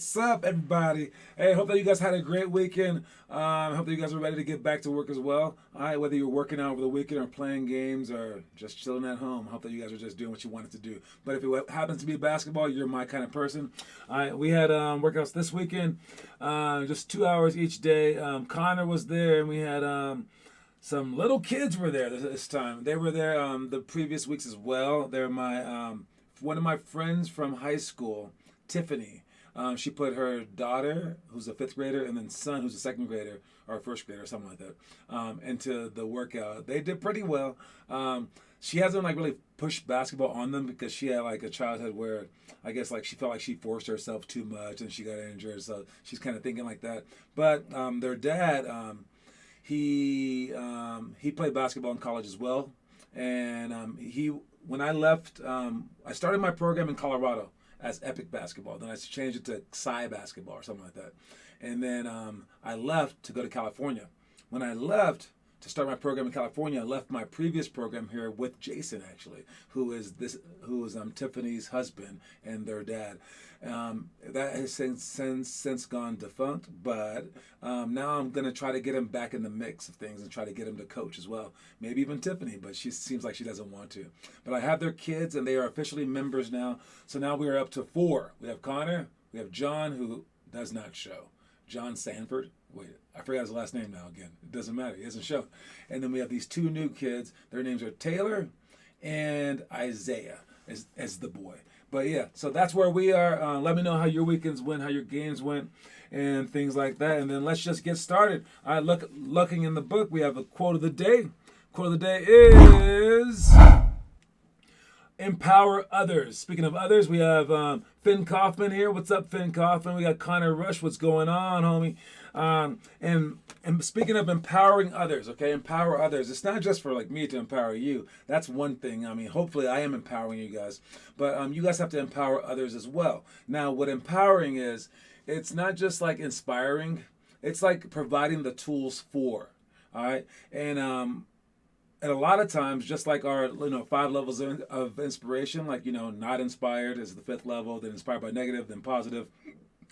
What's up, everybody? Hey, hope that you guys had a great weekend. Hope that you guys are ready to get back to work as well. All right, whether you're working out over the weekend or playing games or just chilling at home, hope that you guys are just doing what you wanted to do. But if it happens to be basketball, you're my kind of person. All right, we had workouts this weekend, just 2 hours each day. Connor was there, and we had some little kids were there this time. They were there the previous weeks as well. They're my one of my friends from high school, Tiffany. She put her daughter, who's a fifth grader, and then son, who's a second grader or a first grader or something like that, into the workout. They did pretty well. She hasn't really pushed basketball on them because she had a childhood where I guess she felt like she forced herself too much and she got injured. So she's kind of thinking like that. But their dad, he played basketball in college as well, and when I left, I started my program in Colorado as Epic Basketball. Then I changed it to Psy Basketball or something like that. And then I left to go to California. When I left to start my program in California, I left my previous program here with Jason, actually, who is Tiffany's husband and their dad. That has since gone defunct, but now I'm going to try to get him back in the mix of things and try to get him to coach as well. Maybe even Tiffany, but she seems like she doesn't want to. But I have their kids, and they are officially members now. So now we are up to 4. We have Connor, we have John, who does not show. John Sanford. Wait, I forgot his last name now again. It doesn't matter. He hasn't shown. And then we have these 2 new kids. Their names are Taylor and Isaiah as the boy. But yeah, so that's where we are. Let me know how your weekends went, how your games went, and things like that. And then let's just get started. All right, looking in the book, we have a quote of the day. Quote of the day is empower others. Speaking of others, we have Finn Kaufman here. What's up, Finn Kaufman? We got Connor Rush. What's going on, homie? And speaking of empowering others, okay, empower others. It's not just for me to empower you. That's one thing. I mean, hopefully I am empowering you guys, but you guys have to empower others as well. Now, what empowering is, it's not just inspiring. It's providing the tools for. All right, and a lot of times, just like our 5 levels of inspiration, not inspired is the 5th level, then inspired by negative, then positive,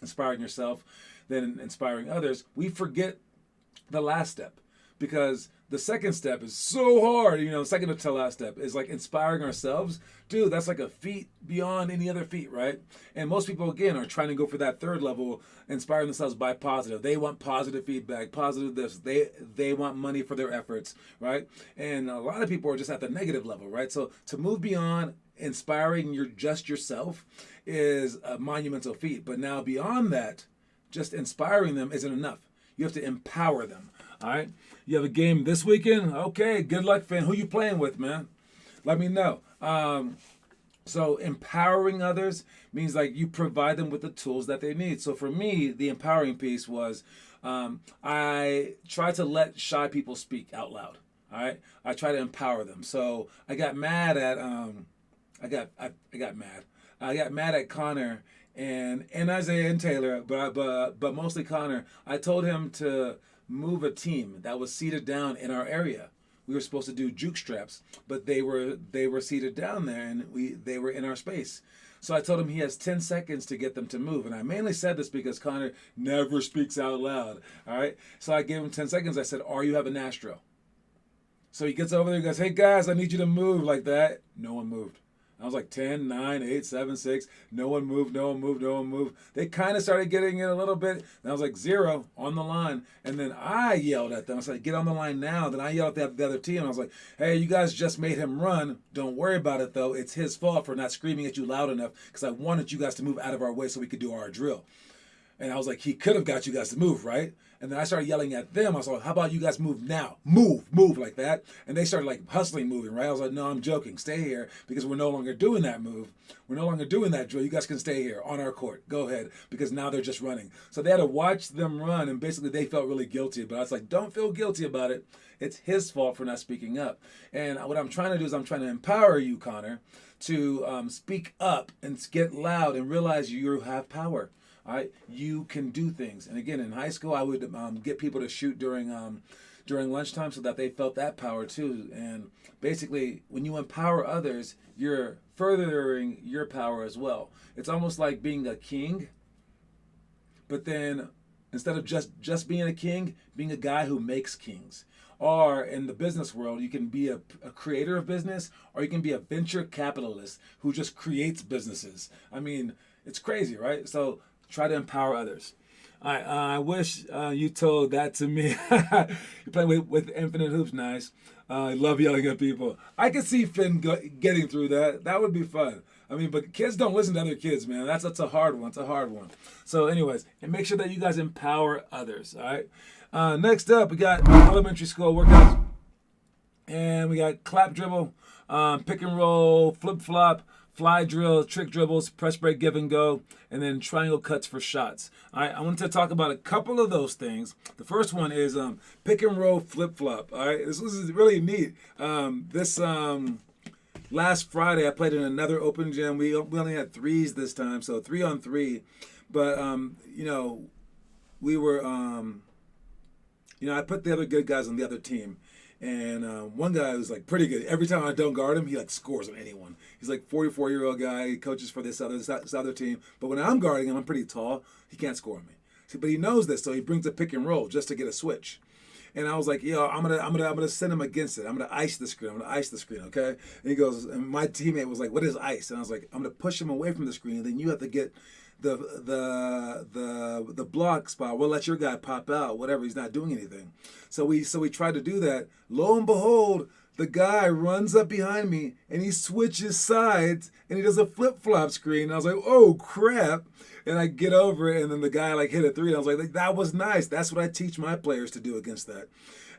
inspiring yourself, then inspiring others, we forget the last step, because the second step is so hard. Second to last step is inspiring ourselves. Dude, that's a feat beyond any other feat, right? And most people, again, are trying to go for that 3rd level, inspiring themselves by positive. They want positive feedback, positive this. They want money for their efforts, right? And a lot of people are just at the negative level, right? So to move beyond inspiring yourself is a monumental feat. But now beyond that, just inspiring them isn't enough. You have to empower them. All right. You have a game this weekend? Okay. Good luck, Finn. Who you playing with, man? Let me know. So empowering others means you provide them with the tools that they need. So for me, the empowering piece was I try to let shy people speak out loud. All right. I try to empower them. So I got mad at I got mad at Connor and Isaiah and Taylor, but mostly Connor. I told him to move a team that was seated down in our area. We were supposed to do juke straps, but they were seated down there, and they were in our space. So I told him he has 10 seconds to get them to move. And I mainly said this because Connor never speaks out loud. All right. So I gave him 10 seconds. I said, "Are you having Astro?" So he gets over there and goes, "Hey guys, I need you to move like that." No one moved. I was 10, 9, 8, 7, 6. No one moved, no one moved, no one moved. They kind of started getting it a little bit. And I was 0 on the line. And then I yelled at them. I said, "Get on the line now." Then I yelled at the other team. I was like, "Hey, you guys just made him run. Don't worry about it, though. It's his fault for not screaming at you loud enough, because I wanted you guys to move out of our way so we could do our drill." And I was like, he could have got you guys to move, right? And then I started yelling at them. I was like, "How about you guys move now? Move like that." And they started hustling moving, right? I was like, "No, I'm joking. Stay here, because we're no longer doing that move. We're no longer doing that drill. You guys can stay here on our court. Go ahead," because now they're just running. So they had to watch them run, and basically they felt really guilty. But I was like, don't feel guilty about it. It's his fault for not speaking up. And what I'm trying to do is I'm trying to empower you, Connor, to speak up and get loud and realize you have power. All right, you can do things. And again, in high school, I would get people to shoot during lunchtime so that they felt that power too. And basically, when you empower others, you're furthering your power as well. It's almost like being a king but then instead of just being a king, being a guy who makes kings. Or in the business world, you can be a creator of business, or you can be a venture capitalist who just creates businesses. I mean, it's crazy, right? So try to empower others. I wish you told that to me. You play with Infinite Hoops, nice. I love yelling at people. I could see Finn getting through that. That would be fun. I mean, but kids don't listen to other kids, man. That's a hard one. It's a hard one. So anyways, and make sure that you guys empower others, all right? Next up, we got elementary school workouts. And we got clap dribble, pick and roll, flip flop, fly drill, trick dribbles, press break, give and go, and then triangle cuts for shots. All right, I wanted to talk about a couple of those things. The first one is pick and roll, flip flop. All right, this was really neat. This last Friday, I played in another open gym. We only had threes this time, so 3-on-3. But we were I put the other good guys on the other team. And one guy was like pretty good. Every time I don't guard him, he like scores on anyone. He's like 44-year-old guy. He coaches for this other team. But when I'm guarding him, I'm pretty tall. He can't score on me. See, but he knows this, so he brings a pick and roll just to get a switch. And I was like, I'm gonna send him against it. I'm gonna ice the screen. Okay? And he goes, and my teammate was like, what is ice? And I was like, I'm gonna push him away from the screen. And then you have to get the block spot. We'll let your guy pop out, whatever. He's not doing anything. So we tried to do that. Lo and behold, the guy runs up behind me and he switches sides and he does a flip flop screen. And I was like, oh crap! And I get over it, and then the guy like hit a three. And I was like, that was nice. That's what I teach my players to do against that.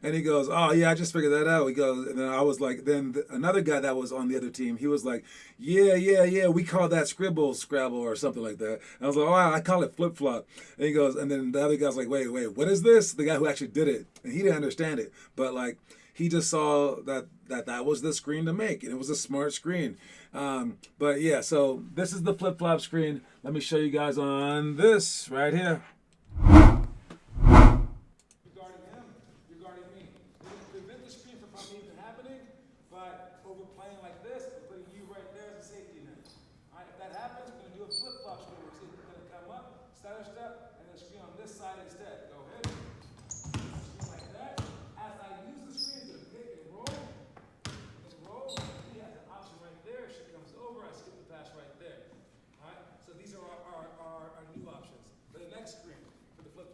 And he goes, oh, yeah, I just figured that out. He goes, and then I was like, another guy that was on the other team, he was like, yeah, we call that scrabble or something like that. And I was like, oh, I call it flip-flop. And he goes, and then the other guy's like, wait, what is this? The guy who actually did it. And he didn't understand it. But, like, he just saw that was the screen to make, and it was a smart screen. But, yeah, so this is the flip-flop screen. Let me show you guys on this right here.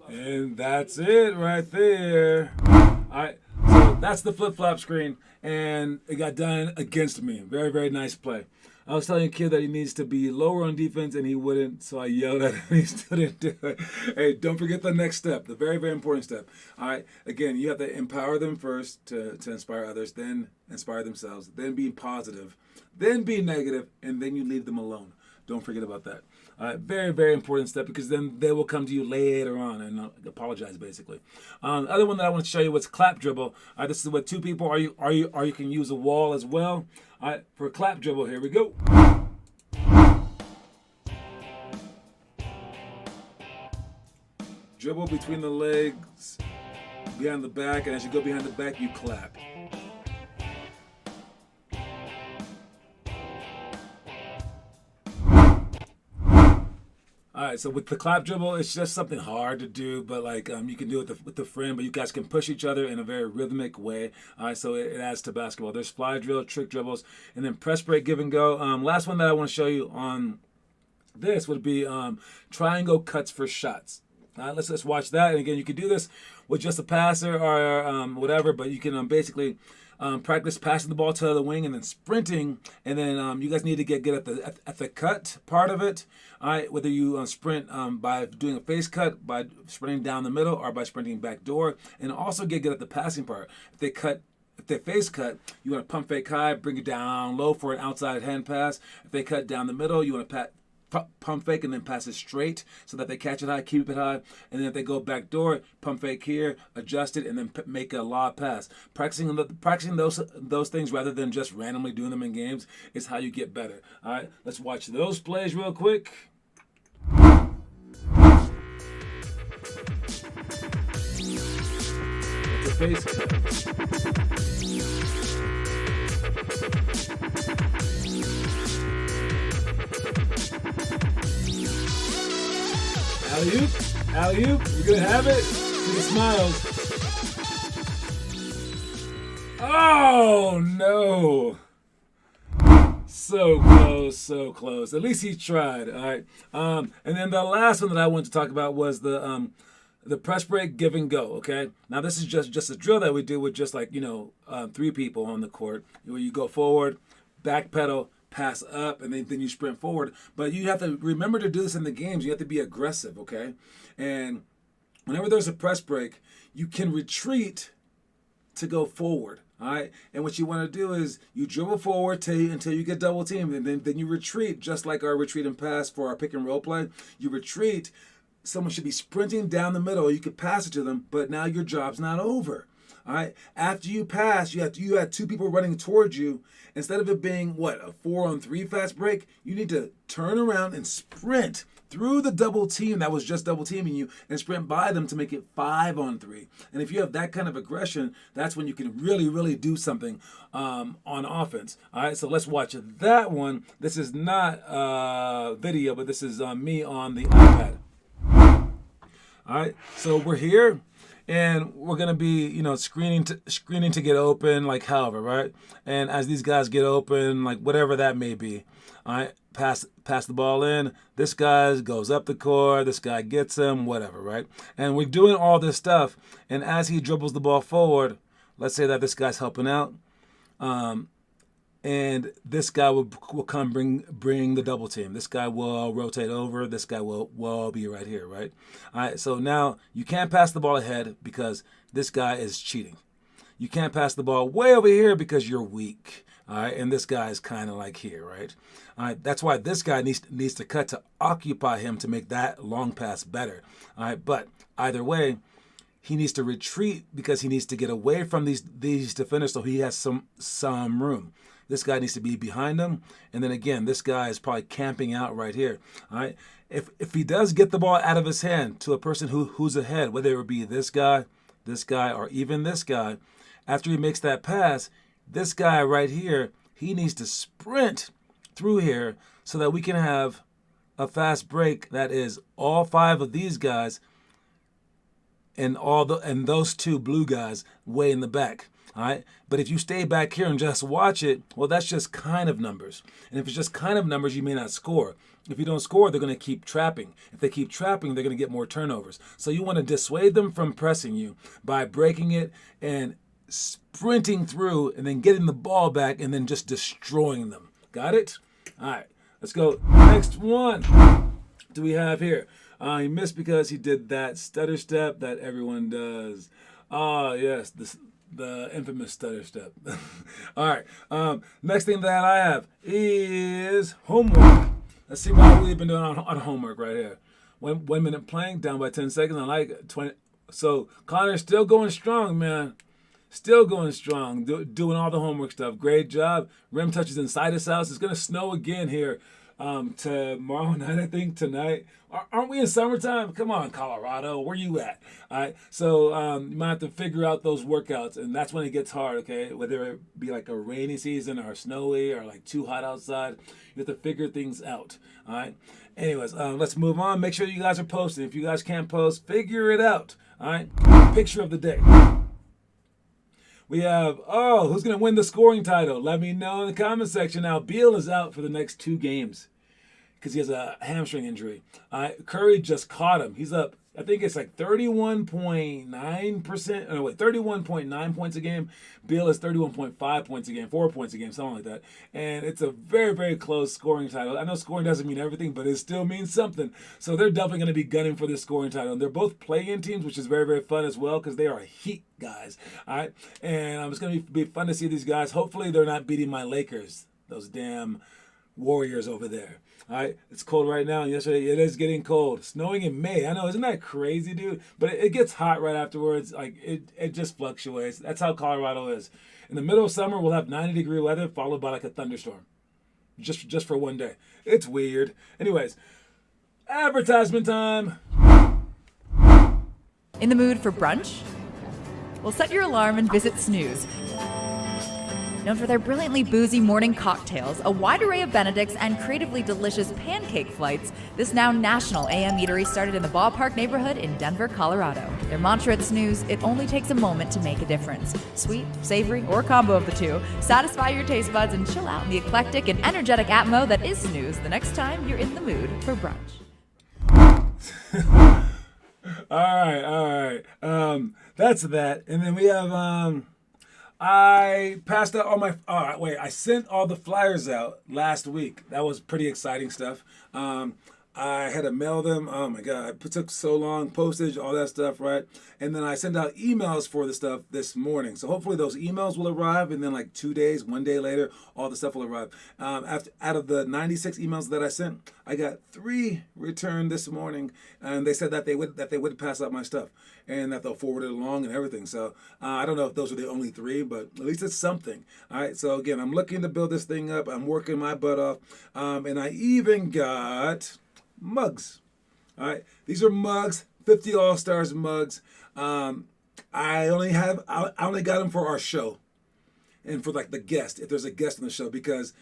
And that's it right there. All right, so that's the flip-flop screen, and it got done against me. Very, very nice play. I was telling a kid that he needs to be lower on defense, and he wouldn't, so I yelled at him, and he still didn't do it. Hey, don't forget the next step, the very, very important step. All right, again, you have to empower them first to inspire others, then inspire themselves, then be positive, then be negative, and then you leave them alone. Don't forget about that. Very, very important step, because then they will come to you later on and apologize, basically. The other one that I want to show you was clap dribble. This is with two people, or you can use a wall as well. For clap dribble, here we go. Dribble between the legs, behind the back, and as you go behind the back, you clap. All right, so with the clap dribble, it's just something hard to do, but like you can do it with the friend, but you guys can push each other in a very rhythmic way. All right, so it adds to basketball. There's fly drill, trick dribbles, and then press break, give and go. Last one that I want to show you on this would be triangle cuts for shots. All right, let's watch that. And again, you can do this with just a passer or whatever, but you can basically practice passing the ball to the wing and then sprinting, and then you guys need to get good at the cut part of it. All right, whether you sprint by doing a face cut, by sprinting down the middle, or by sprinting back door, and also get good at the passing part. If they face cut, you want to pump fake high, bring it down low for an outside hand pass. If they cut down the middle, you want to pump fake and then pass it straight so that they catch it high, keep it high. And then if they go back door, pump fake here, adjust it, and then make a lob pass. Practicing those things rather than just randomly doing them in games is how you get better. All right, let's watch those plays real quick. That's a face cut. Alley-oop. Alley-oop, you're going to have it. See the smiles. Oh, no. So close, so close. At least he tried, all right? And then the last one that I wanted to talk about was the press break give and go, okay? Now, this is just a drill that we do with just like, 3 people on the court. Where you go forward, back pedal, pass up, and then you sprint forward. But you have to remember to do this in the games. You have to be aggressive, okay? And whenever there's a press break, you can retreat to go forward. All right, and what you want to do is you dribble forward until you get double teamed, and then you retreat, just like our retreat and pass for our pick and roll play. You retreat. Someone should be sprinting down the middle. You could pass it to them, but now your job's not over. All right. After you pass, you had 2 people running towards you. Instead of it being a 4-on-3 fast break, you need to turn around and sprint through the double team that was just double teaming you and sprint by them to make it 5-on-3. And if you have that kind of aggression, that's when you can really, really do something on offense. All right, so let's watch that one. This is not video, but this is me on the iPad. All right, so we're here. And we're gonna be, screening to get open, like however, right? And as these guys get open, like whatever that may be, all right, pass the ball in. This guy goes up the court. This guy gets him, whatever, right? And we're doing all this stuff. And as he dribbles the ball forward, let's say that this guy's helping out, and this guy will come bring the double team. This guy will rotate over. This guy will be right here, right? All right, so now you can't pass the ball ahead because this guy is cheating. You can't pass the ball way over here because you're weak. All right, and this guy is kind of like here, right? All right, that's why this guy needs to cut to occupy him to make that long pass better. All right, but either way, he needs to retreat because he needs to get away from these defenders so he has some room. This guy needs to be behind him. And then again, this guy is probably camping out right here. All right. If he does get the ball out of his hand to a person who's ahead, whether it be this guy, or even this guy, after he makes that pass, this guy right here, he needs to sprint through here so that we can have a fast break that is all 5 of these guys and those 2 blue guys way in the back. All right. But if you stay back here and just watch it, well, that's just kind of numbers. And if it's just kind of numbers, you may not score. If you don't score, they're going to keep trapping. If they keep trapping, they're going to get more turnovers. So you want to dissuade them from pressing you by breaking it and sprinting through and then getting the ball back and then just destroying them. Got it? All right. Let's go. Next one. Do we have here? He missed because he did that stutter step that everyone does. Yes. The infamous stutter step. All right. Next thing that I have is homework. Let's see what we've been doing on homework right here. 1 minute playing, down by 10 seconds. I like 20. So Connor's still going strong, man. Still going strong. Doing all the homework stuff. Great job. Rim touches inside his house. It's going to snow again here tomorrow night, I think, tonight. Aren't we in summertime? Come on, Colorado. Where you at? All right. So you might have to figure out those workouts, and that's when it gets hard, okay? Whether it be like a rainy season or snowy or like too hot outside, you have to figure things out, all right? Anyways, let's move on. Make sure you guys are posting. If you guys can't post, figure it out, all right? Picture of the day. We have, who's going to win the scoring title? Let me know in the comment section. Now, Beal is out for the next 2 games because he has a hamstring injury. Curry just caught him. He's up, I think it's like 31.9%. 31.9 points a game. Beal is 31.5 points a game, 4 points a game, something like that. And it's a very, very close scoring title. I know scoring doesn't mean everything, but it still means something. So they're definitely going to be gunning for this scoring title. And they're both play-in teams, which is very, very fun as well because they are Heat guys. All right. And it's going to be fun to see these guys. Hopefully they're not beating my Lakers, those damn Warriors over there. All right, it's cold right now. Yesterday, it is getting cold. Snowing in May. I know, isn't that crazy, dude? But it gets hot right afterwards. Like, it just fluctuates. That's how Colorado is. In the middle of summer, we'll have 90-degree weather followed by like a thunderstorm. Just for one day. It's weird. Anyways, advertisement time. In the mood for brunch? Well, set your alarm and visit Snooze. Known for their brilliantly boozy morning cocktails, a wide array of Benedicts, and creatively delicious pancake flights, this now national AM eatery started in the Ballpark neighborhood in Denver, Colorado. Their mantra at Snooze, it only takes a moment to make a difference. Sweet, savory, or a combo of the two, satisfy your taste buds and chill out in the eclectic and energetic atmo that is Snooze the next time you're in the mood for brunch. All right. That's that. And then we have, I passed out all my, I sent all the flyers out last week. That was pretty exciting stuff. I had to mail them. Oh my God, it took so long, postage, all that stuff, right? And then I sent out emails for the stuff this morning. So hopefully those emails will arrive, and then like 2 days, 1 day later, all the stuff will arrive. Out of the 96 emails that I sent, I got 3 returned this morning, and they said that they would pass out my stuff and that they'll forward it along and everything. So I don't know if those are the only 3, but at least it's something. All right. So again, I'm looking to build this thing up. I'm working my butt off, and I even got mugs. All right, these are mugs, 50 All-Stars mugs. I only got them for our show and for like the guest, if there's a guest on the show, because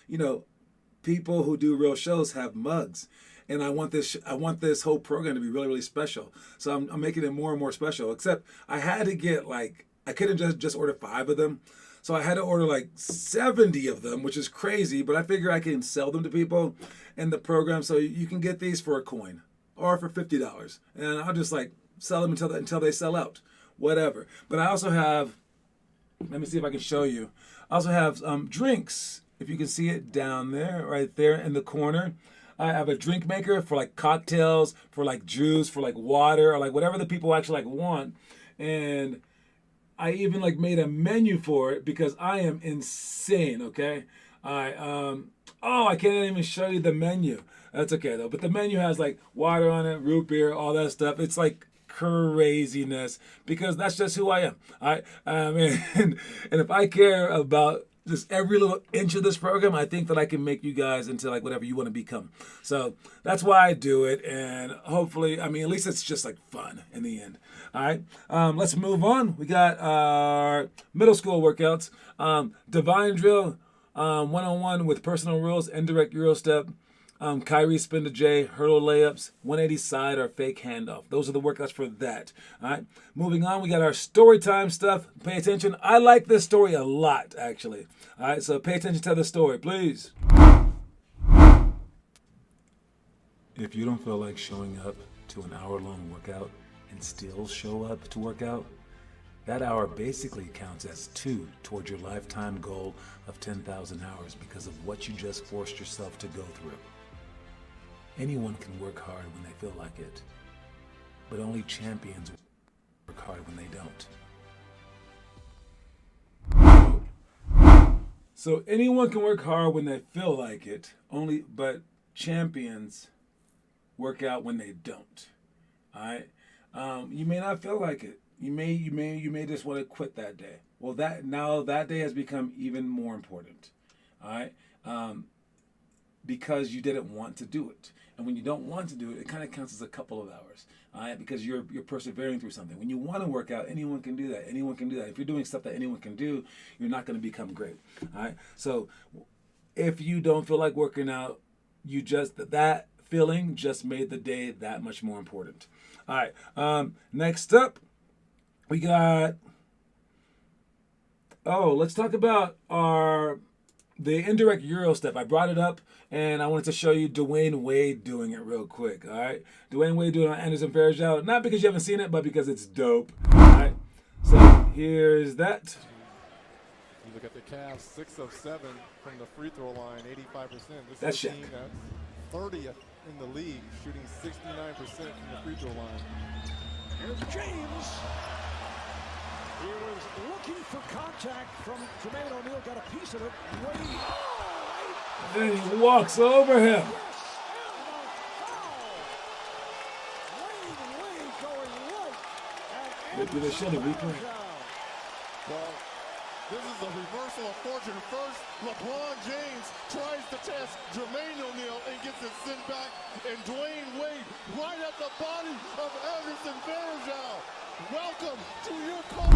people who do real shows have mugs, and I want this whole program to be really, really special. So I'm making it more and more special. Except I had to get I couldn't just order 5 of them. So I had to order like 70 of them, which is crazy, but I figure I can sell them to people in the program. So you can get these for a coin or for $50. And I'll just sell them until they sell out, whatever. But I also have, let me see if I can show you. I also have drinks, if you can see it down there, right there in the corner. I have a drink maker for cocktails, for juice, for water, or whatever the people actually want. And I even made a menu for it because I am insane, okay? I can't even show you the menu. That's okay though. But the menu has water on it, root beer, all that stuff. It's craziness because that's just who I am. And if I care about just every little inch of this program, I think that I can make you guys into whatever you want to become. So that's why I do it, and hopefully, at least it's just fun in the end. All right, let's move on. We got our middle school workouts. Divine drill, 101 with personal rules, indirect Euro step, Kyrie spin to J, hurdle layups, 180 side or fake handoff. Those are the workouts for that. All right. Moving on, we got our story time stuff. Pay attention. I like this story a lot, actually. All right. So pay attention to the story, please. If you don't feel like showing up to an hour-long workout and still show up to work out, that hour basically counts as 2 towards your lifetime goal of 10,000 hours because of what you just forced yourself to go through. Anyone can work hard when they feel like it, but only champions work hard when they don't. So anyone can work hard when they feel like it, but champions work out when they don't. All right? You may not feel like it. You may just want to quit that day. Well, that day has become even more important. All right? Because you didn't want to do it. And when you don't want to do it, it kind of counts as a couple of hours, all right? Because you're persevering through something. When you want to work out, anyone can do that. Anyone can do that. If you're doing stuff that anyone can do, you're not going to become great, all right? So if you don't feel like working out, that feeling just made the day that much more important. All right, next up, we got, let's talk about the indirect Euro step. I brought it up, and I wanted to show you Dwayne Wade doing it real quick, all right? Dwayne Wade doing it on Anderson Varejao, not because you haven't seen it, but because it's dope, all right? So here's that. You look at the Cavs, 6 of 7 from the free throw line, 85%. That's is a team that's 30th in the league, shooting 69% from the free throw line. Here's James. He was looking for contact from Jermaine O'Neal, got a piece of it. Wade. Then he walks over him. Wade going right. Do they show the replay? Well, this is a reversal of fortune. First, LeBron James tries to test Jermaine O'Neal and gets it sent back. And Dwayne Wade right at the body of Anderson Varejao. Welcome to your coach.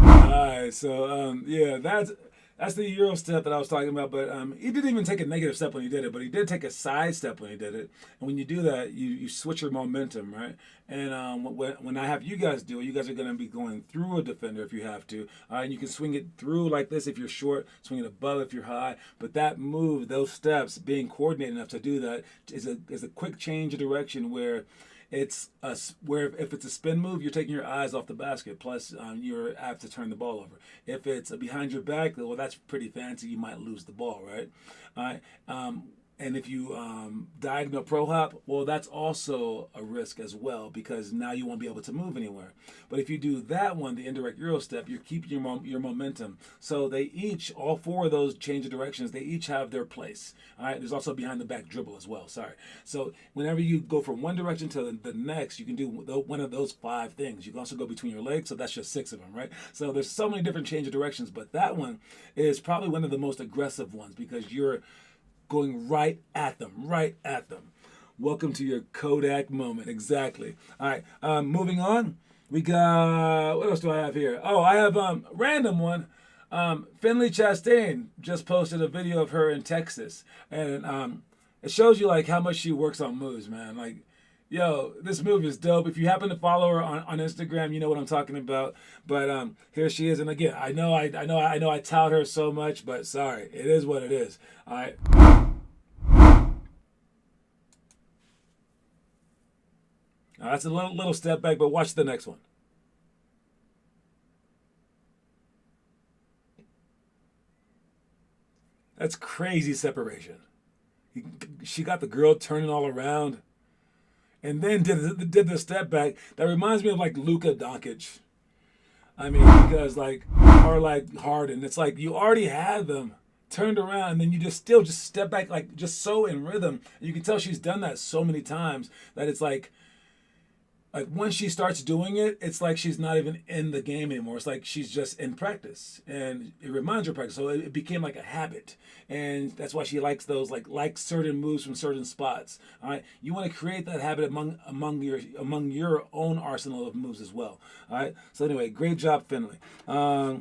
All right, so that's That's the Euro step that I was talking about, but he didn't even take a negative step when he did it, but he did take a side step when he did it. And when you do that, you switch your momentum, right? And when I have you guys do it, you guys are going to be going through a defender if you have to. And you can swing it through like this if you're short, swing it above if you're high. But that move, those steps, being coordinated enough to do that is a quick change of direction where where if it's a spin move, you're taking your eyes off the basket. Plus, you're apt to turn the ball over. If it's behind your back, well, that's pretty fancy. You might lose the ball, right? All right. And if you diagonal pro hop, well, that's also a risk as well because now you won't be able to move anywhere. But if you do that one, the indirect Euro step, you're keeping your momentum. So they each, all four of those change of directions, they each have their place. All right. There's also behind the back dribble as well. Sorry. So whenever you go from one direction to the next, you can do one of those 5 things. You can also go between your legs. So that's just 6 of them, right? So there's so many different change of directions, but that one is probably one of the most aggressive ones because you're going right at them. Welcome to your Kodak moment. Exactly. All right. Moving on. We got, what else do I have here? Oh, I have random one. Finley Chastain just posted a video of her in Texas, and it shows you like how much she works on moves, man. Like, yo, this move is dope. If you happen to follow her on Instagram, you know what I'm talking about. But here she is, and again, I know I tout her so much, but sorry, it is what it is. All right. Now, that's a little step back, but watch the next one. That's crazy separation. She got the girl turning all around, and then did the step back. That reminds me of like Luka Doncic. I mean, because or like Harden. It's like you already had them turned around, and then you just step back, like just so in rhythm. And you can tell she's done that so many times that it's like once she starts doing it, it's like she's not even in the game anymore. It's like she's just in practice, and it reminds her of practice. So it became like a habit, and that's why she likes those like certain moves from certain spots. All right, you want to create that habit among your own arsenal of moves as well. All right. So anyway, great job, Finley. Now,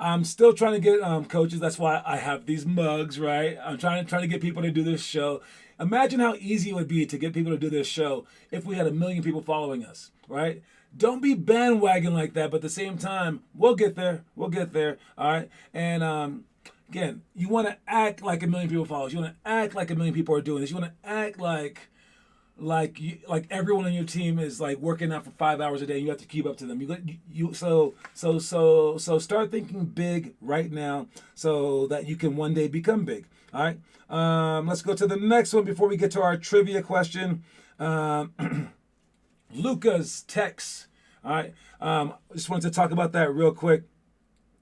I'm still trying to get coaches. That's why I have these mugs, right? I'm trying to get people to do this show. Imagine how easy it would be to get people to do this show if we had 1 million people following us, right? Don't be bandwagon like that, but at the same time, we'll get there. All right? And again, you want to act like 1 million people follow us. You want to act like 1 million people are doing this. You want to act like everyone on your team is like working out for 5 hours a day. And you have to keep up to them. So start thinking big right now so that you can one day become big. All right. Let's go to the next one before we get to our trivia question. Luca's text. All right. Just wanted to talk about that real quick.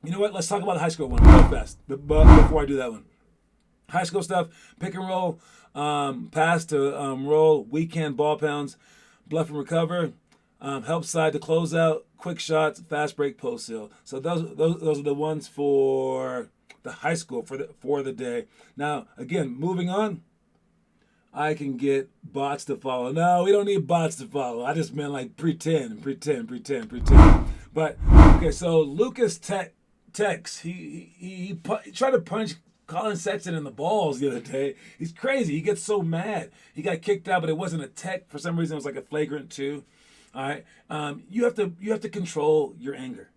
You know what? Let's talk about the high school one real fast. But before I do that one, high school stuff: pick and roll, pass to roll, weekend ball pounds, bluff and recover, help side to close out, quick shots, fast break, post seal. So those are the ones for the high school for the day. Now, again, moving on, I can get bots to follow. No, we don't need bots to follow. I just meant like pretend. But okay, so Lucas Tex, he tried to punch Colin Sexton in the balls the other day. He's crazy. He gets so mad. He got kicked out, but it wasn't a tech. For some reason, it was like a flagrant 2. All right, you have to control your anger.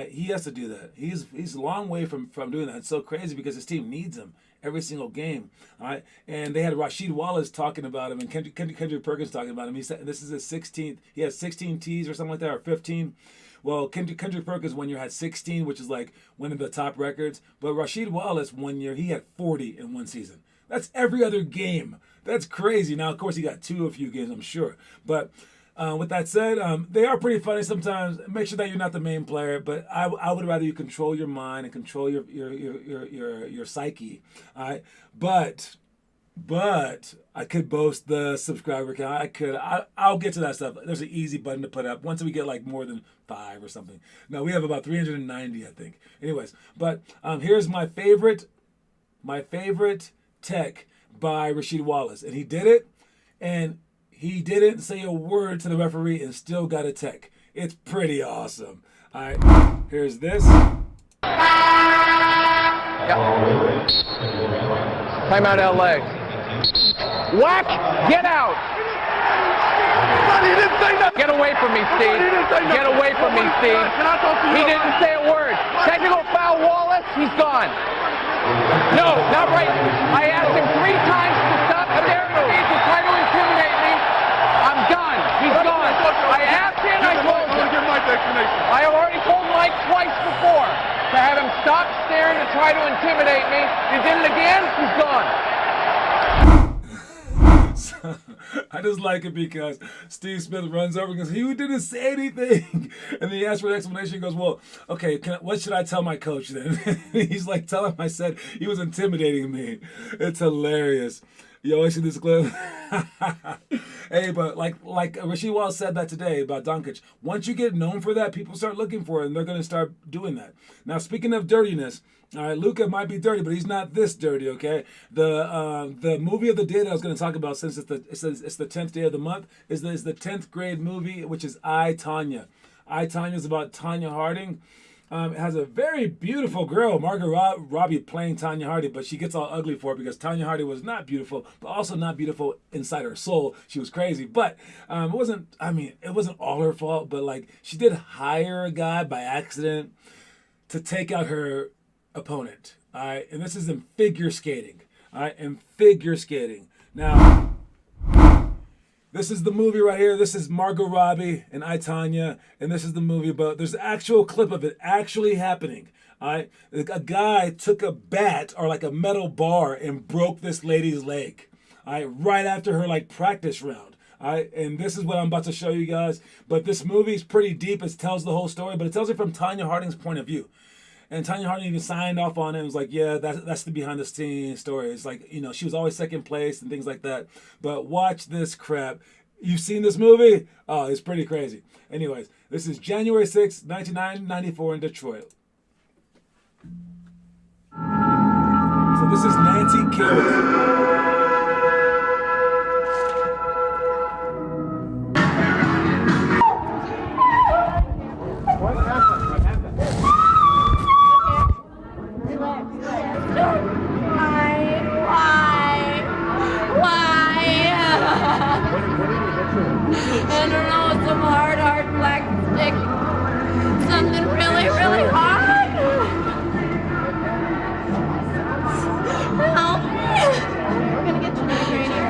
He has to do that. He's a long way from doing that. It's so crazy because his team needs him every single game. All right, and they had Rasheed Wallace talking about him and Kendrick Perkins talking about him. He said this is his 16th. He has 16 T's or something like that, or 15. Well, Kendrick Perkins 1 year had 16, which is like one of the top records. But Rasheed Wallace 1 year, he had 40 in one season. That's every other game. That's crazy. Now, of course, he got 2 a few games, I'm sure. But with that said, they are pretty funny sometimes. Make sure that you're not the main player, but I would rather you control your mind and control your psyche. All right, but I could boast the subscriber count. I'll get to that stuff. There's an easy button to put up once we get like more than 5 or something. No, we have about 390, I think. Anyways, but here's my favorite tech by Rasheed Wallace, and he did it, and he didn't say a word to the referee and still got a tech. It's pretty awesome. All right, here's this. Timeout LA. Whack! Get out! He didn't say nothing. Get away from me, Steve. Get away from me, Steve. He didn't say a word. Technical foul, Wallace. He's gone. No, not right. I asked him 3 times to stop staring at me to try to intimidate me. I'm done. He's gone. I asked him. I told him. I have already told Mike twice before to have him stop staring to try to intimidate me. He did it again. He's gone. I just like it because Steve Smith runs over and goes, he didn't say anything. And then he asks for an explanation. He goes, well, okay, what should I tell my coach then? He's like, tell him I said he was intimidating me. It's hilarious. You always see this clip. Hey, but like Rasheed Wallace said that today about Doncic, once you get known for that, people start looking for it, and they're going to start doing that. Now, speaking of dirtiness, all right, Luka might be dirty, but he's not this dirty, okay? The movie of the day that I was going to talk about, since it's the 10th day of the month, is the 10th grade movie, which is I, Tonya. I, Tonya is about Tonya Harding. It has a very beautiful girl, Margot Robbie, playing Tonya Harding, but she gets all ugly for it because Tonya Harding was not beautiful, but also not beautiful inside her soul. She was crazy, but it wasn't all her fault, but like she did hire a guy by accident to take out her opponent. All right, and this is in figure skating. All right, in figure skating. Now, this is the movie right here. This is Margot Robbie and I, Tonya, and this is the movie. But there's an actual clip of it actually happening. All right, a guy took a bat or like a metal bar and broke this lady's leg. All right, right after her like practice round. All right, and this is what I'm about to show you guys. But this movie is pretty deep. It tells the whole story, but it tells it from Tonya Harding's point of view. And Tonya Harding even signed off on it. It was like, yeah, that's the behind the scenes story. It's like, she was always second place and things like that. But watch this crap. You've seen this movie? Oh, it's pretty crazy. Anyways, this is January 6th, 1994 in Detroit. So this is Nancy Kerrigan. I don't know, some hard black stick. Something really, really hard. Help me. We're gonna get you to the radio.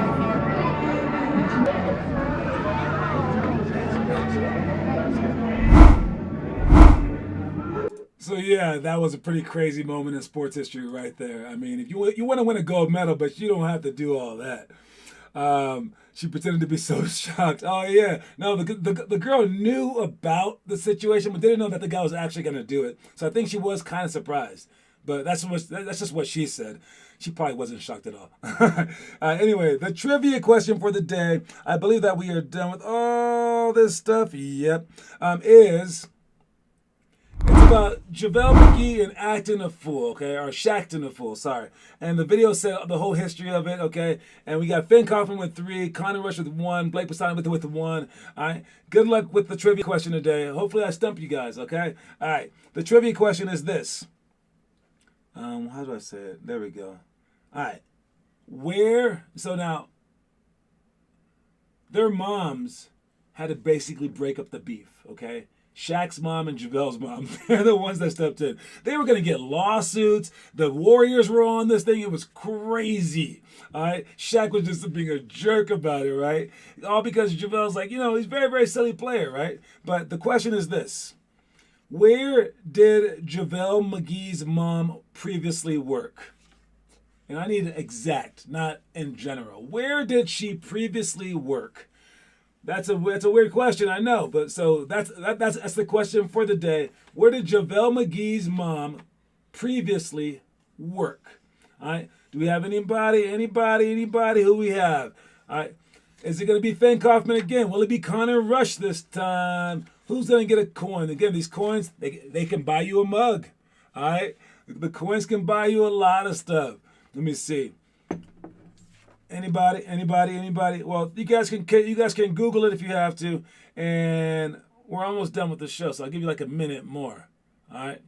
So yeah, that was a pretty crazy moment in sports history right there. I mean, if you want to win a gold medal, but you don't have to do all that. She pretended to be so shocked. Oh yeah, no, the girl knew about the situation, but didn't know that the guy was actually going to do it. So I think she was kind of surprised. But that's just what she said. She probably wasn't shocked at all. Anyway, the trivia question for the day. I believe that we are done with all this stuff. Yep, it's about JaVale McGee and acting a fool, okay? Or Shaqtin' a fool, sorry. And the video said the whole history of it, okay? And we got Finn Kaufman with 3, Connor Rush with 1, Blake Poseidon with 1. All right? Good luck with the trivia question today. Hopefully I stump you guys, okay? All right. The trivia question is this. How do I say it? There we go. All right. So now, their moms had to basically break up the beef, okay? Shaq's mom and JaVale's mom, they're the ones that stepped in. They were going to get lawsuits. The Warriors were on this thing. It was crazy. All right. Shaq was just being a jerk about it, right? All because JaVale's like, he's a very, very silly player, right? But the question is this. Where did JaVale McGee's mom previously work? And I need exact, not in general. Where did she previously work? That's a weird question, I know, but so that's the question for the day. Where did JaVale McGee's mom previously work? All right. Do we have anybody who we have? All right. Is it going to be Finn Kaufman again? Will it be Connor Rush this time? Who's going to get a coin? Again, these coins, they can buy you a mug. All right. The coins can buy you a lot of stuff. Let me see. Anybody? Well, you guys can Google it if you have to, and we're almost done with the show, so I'll give you like a minute more. All right.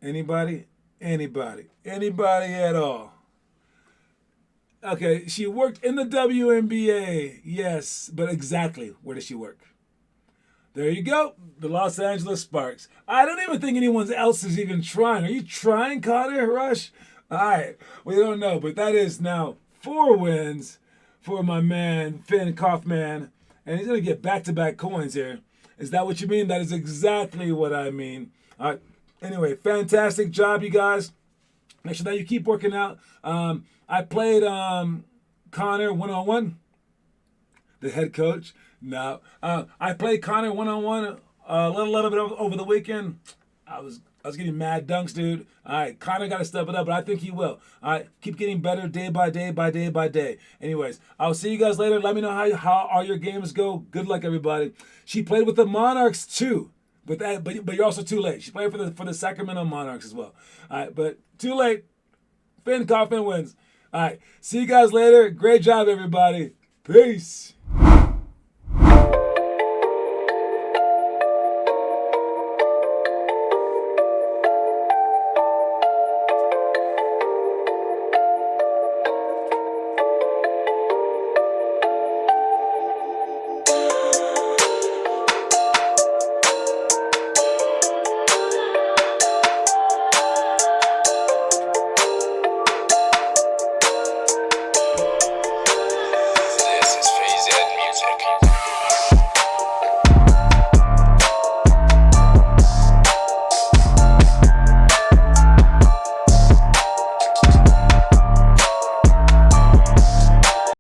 Anybody? Anybody? Anybody at all? Okay, she worked in the WNBA. Yes, but exactly where does she work? There you go. The Los Angeles Sparks. I don't even think anyone else is even trying. Are you trying, Connor Rush? All right. We don't know, but that is now 4 wins for my man, Finn Kaufman. And he's going to get back-to-back coins here. Is that what you mean? That is exactly what I mean. All right. Anyway, fantastic job, you guys. Make sure that you keep working out. I played Connor one-on-one, the head coach. No, I played Connor one-on-one a little bit over the weekend. I was getting mad dunks, dude. All right, Connor got to step it up, but I think he will. All right, keep getting better day by day by day by day. Anyways, I'll see you guys later. Let me know how all your games go. Good luck, everybody. She played with the Monarchs too. But you're also too late. She played for the Sacramento Monarchs as well. All right, but too late. Finn Kaufman wins. All right, see you guys later. Great job, everybody. Peace.